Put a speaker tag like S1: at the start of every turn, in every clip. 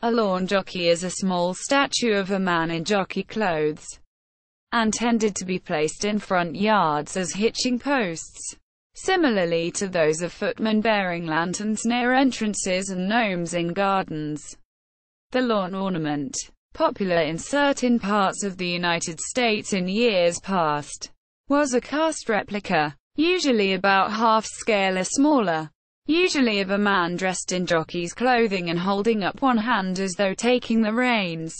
S1: A lawn jockey is a small statue of a man in jockey clothes, and tended to be placed in front yards as hitching posts, similarly to those of footmen bearing lanterns near entrances and gnomes in gardens. The lawn ornament, popular in certain parts of the United States in years past, was a cast replica, usually about half-scale or smaller, usually of a man dressed in jockey's clothing and holding up one hand as though taking the reins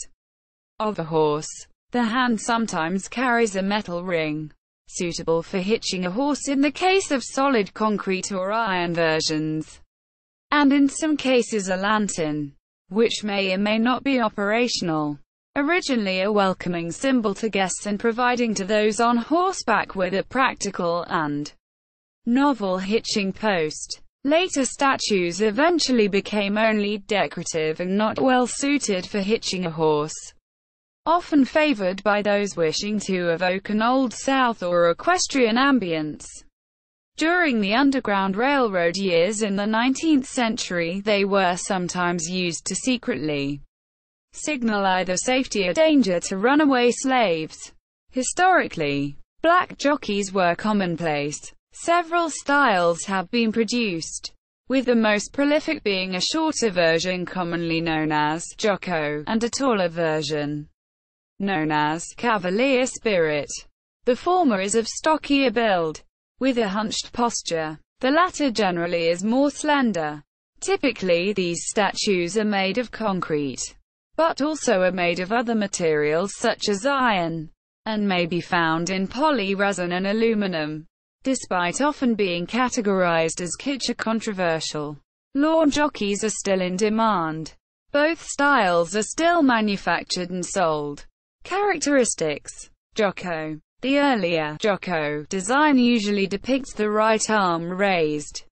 S1: of a horse. The hand sometimes carries a metal ring, suitable for hitching a horse in the case of solid concrete or iron versions, and in some cases a lantern, which may or may not be operational. Originally a welcoming symbol to guests and providing to those on horseback with a practical and novel hitching post. Later statues eventually became only decorative and not well suited for hitching a horse, often favored by those wishing to evoke an Old South or equestrian ambiance. During the Underground Railroad years in the 19th century, they were sometimes used to secretly signal either safety or danger to runaway slaves. Historically, black jockeys were commonplace. Several styles have been produced, with the most prolific being a shorter version commonly known as jocko, and a taller version known as cavalier spirit. The former is of stockier build, with a hunched posture. The latter generally is more slender. Typically these statues are made of concrete, but also are made of other materials such as iron, and may be found in poly resin and aluminum. Despite often being categorized as kitsch or controversial, lawn jockeys are still in demand. Both styles are still manufactured and sold. Characteristics. Jocko. The earlier jocko design usually depicts the right arm raised,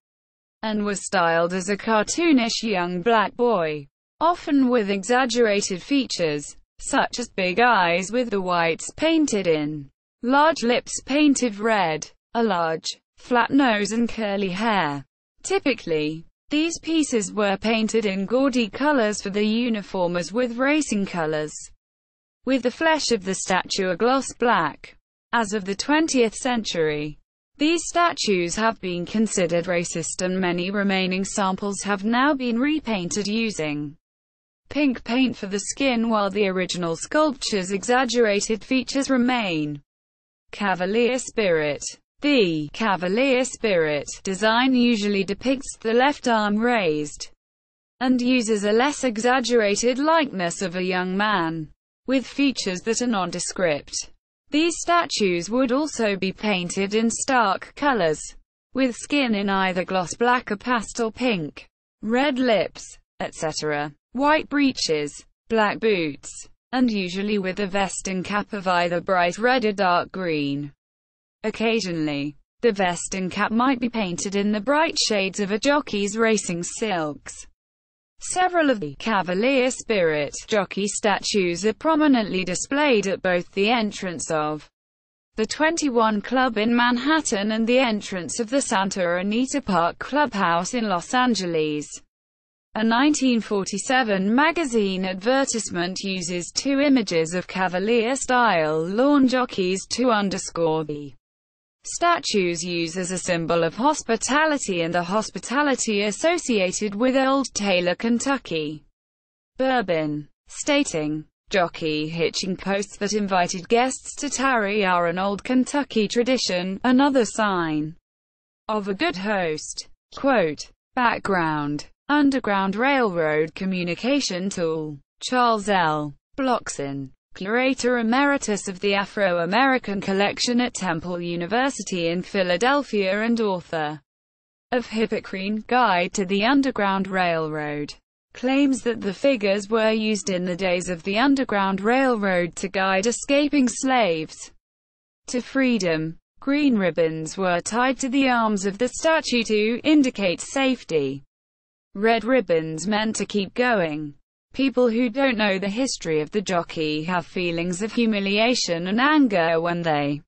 S1: and was styled as a cartoonish young black boy, often with exaggerated features, such as big eyes with the whites painted in, large lips painted red, a large, flat nose and curly hair. Typically, these pieces were painted in gaudy colors for the uniform as with racing colors, with the flesh of the statue a gloss black. As of the 20th century, these statues have been considered racist and many remaining samples have now been repainted using pink paint for the skin while the original sculpture's exaggerated features remain. Cavalier spirit. The cavalier spirit design usually depicts the left arm raised, and uses a less exaggerated likeness of a young man, with features that are nondescript. These statues would also be painted in stark colors, with skin in either gloss black or pastel pink, red lips, etc., white breeches, black boots, and usually with a vest and cap of either bright red or dark green. Occasionally, the vest and cap might be painted in the bright shades of a jockey's racing silks. Several of the cavalier spirit jockey statues are prominently displayed at both the entrance of the 21 Club in Manhattan and the entrance of the Santa Anita Park Clubhouse in Los Angeles. A 1947 magazine advertisement uses two images of cavalier-style lawn jockeys to underscore the statues use as a symbol of hospitality and the hospitality associated with Old Taylor, Kentucky bourbon, stating, "Jockey hitching posts that invited guests to tarry are an old Kentucky tradition, another sign of a good host." Quote, background. Underground Railroad communication tool. Charles L. Blockson, Curator Emeritus of the Afro-American Collection at Temple University in Philadelphia and author of Hippocrene, Guide to the Underground Railroad, claims that the figures were used in the days of the Underground Railroad to guide escaping slaves to freedom. Green ribbons were tied to the arms of the statue to indicate safety. Red ribbons meant to keep going. People who don't know the history of the jockey have feelings of humiliation and anger when they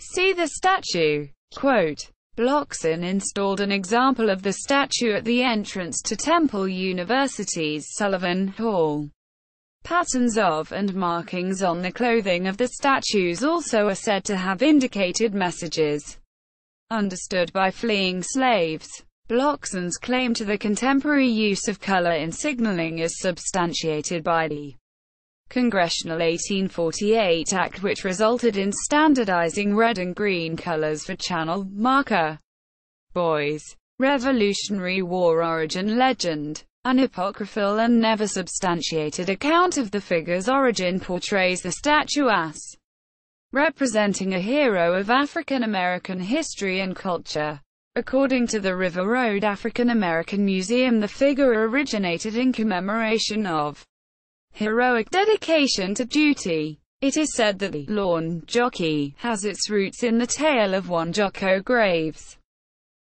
S1: see the statue. Quote, Blockson installed an example of the statue at the entrance to Temple University's Sullivan Hall. Patterns of and markings on the clothing of the statues also are said to have indicated messages understood by fleeing slaves. Blockson's claim to the contemporary use of color in signaling is substantiated by the Congressional 1848 Act, which resulted in standardizing red and green colors for channel marker buoys. Revolutionary War origin legend. An apocryphal and never substantiated account of the figure's origin portrays the statue as representing a hero of African American history and culture. According to the River Road African American Museum, the figure originated in commemoration of heroic dedication to duty. It is said that the lawn jockey has its roots in the tale of one Jocko Graves,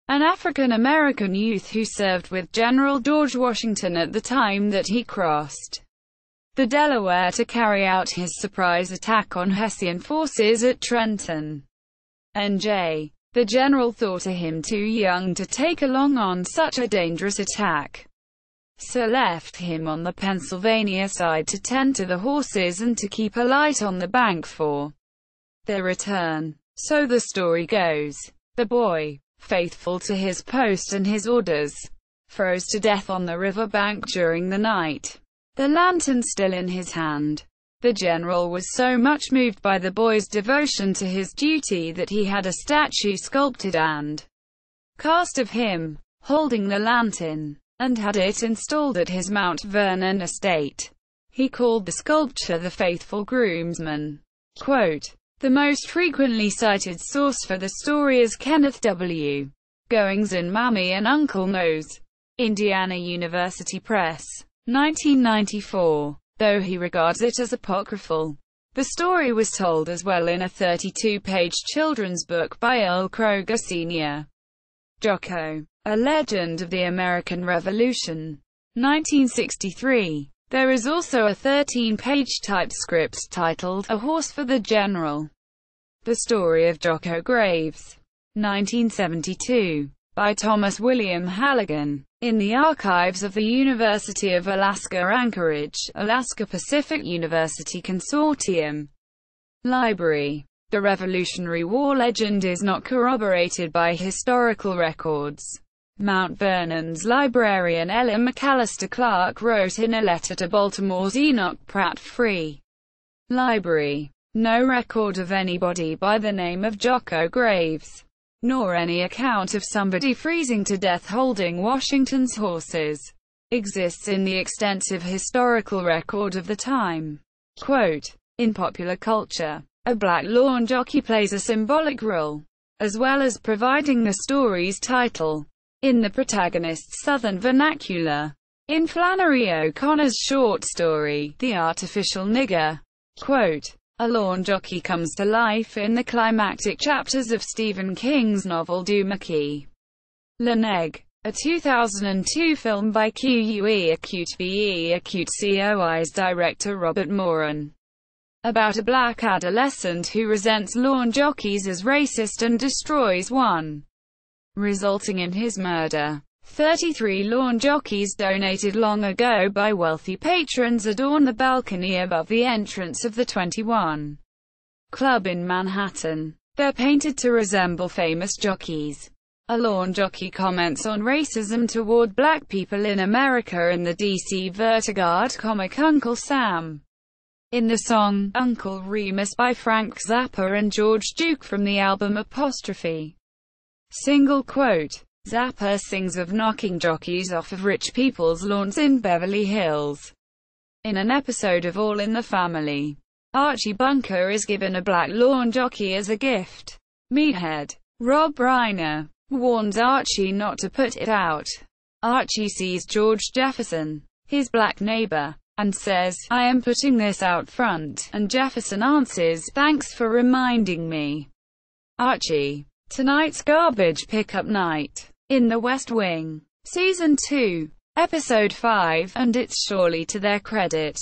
S1: an African-American youth who served with General George Washington at the time that he crossed the Delaware to carry out his surprise attack on Hessian forces at Trenton, NJ. The general thought him too young to take along on such a dangerous attack, so left him on the Pennsylvania side to tend to the horses and to keep a light on the bank for their return. So the story goes. The boy, faithful to his post and his orders, froze to death on the river bank during the night, the lantern still in his hand. The general was so much moved by the boy's devotion to his duty that he had a statue sculpted and cast of him, holding the lantern, and had it installed at his Mount Vernon estate. He called the sculpture the Faithful Groomsman. Quote, the most frequently cited source for the story is Kenneth W. Goings in Mammy and Uncle Mose. Indiana University Press. 1994. Though he regards it as apocryphal, the story was told as well in a 32-page children's book by Earl Kroger Sr. Jocko, A Legend of the American Revolution. 1963. There is also a 13-page typescript titled, A Horse for the General. The Story of Jocko Graves. 1972. By Thomas William Halligan. In the archives of the University of Alaska Anchorage, Alaska Pacific University Consortium Library. The Revolutionary War legend is not corroborated by historical records. Mount Vernon's librarian Ella McAllister Clark wrote in a letter to Baltimore's Enoch Pratt Free Library, no record of anybody by the name of Jocko Graves, nor any account of somebody freezing to death holding Washington's horses, exists in the extensive historical record of the time. Quote, in popular culture, a black lawn jockey plays a symbolic role, as well as providing the story's title, in the protagonist's Southern vernacular. In Flannery O'Connor's short story, The Artificial Nigger, quote, a lawn jockey comes to life in the climactic chapters of Stephen King's novel Doomuckey. Leneg, a 2002 film by QUE Acute VE Acute COI's director Robert Moran, about a black adolescent who resents lawn jockeys as racist and destroys one, resulting in his murder. 33 lawn jockeys donated long ago by wealthy patrons adorn the balcony above the entrance of the 21 Club in Manhattan. They're painted to resemble famous jockeys. A lawn jockey comments on racism toward black people in America in the DC Vertigard comic Uncle Sam. In the song, Uncle Remus by Frank Zappa and George Duke from the album Apostrophe. Single quote, Zappa sings of knocking jockeys off of rich people's lawns in Beverly Hills. In an episode of All in the Family, Archie Bunker is given a black lawn jockey as a gift. Meathead Rob Reiner warns Archie not to put it out. Archie sees George Jefferson, his black neighbor, and says, I am putting this out front, and Jefferson answers, thanks for reminding me. Archie. Tonight's garbage pickup night. In the West Wing. Season 2. Episode 5, and it's surely to their credit.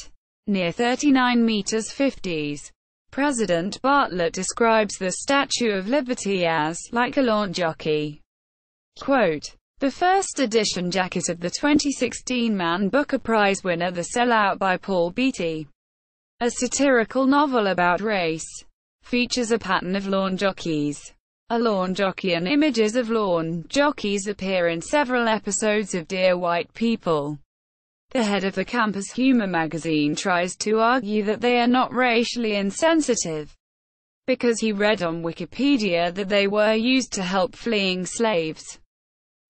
S1: Near 39 meters 50s. President Bartlett describes the Statue of Liberty as, like a lawn jockey, Quote, the first edition jacket of the 2016 Man Booker Prize winner The Sellout by Paul Beatty, a satirical novel about race, features a pattern of lawn jockeys. A lawn jockey and images of lawn jockeys appear in several episodes of Dear White People. The head of the campus humor magazine tries to argue that they are not racially insensitive, because he read on Wikipedia that they were used to help fleeing slaves.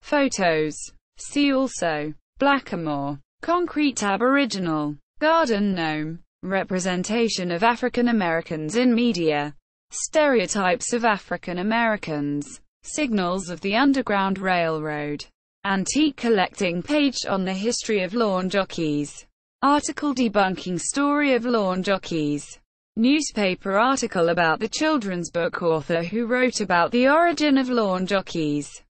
S1: Photos. See also. Blackamoor. Concrete Aboriginal. Garden gnome. Representation of African Americans in media. Stereotypes of African Americans. Signals of the Underground Railroad. Antique collecting page on the history of lawn jockeys. Article debunking story of lawn jockeys. Newspaper article about the children's book author who wrote about the origin of lawn jockeys.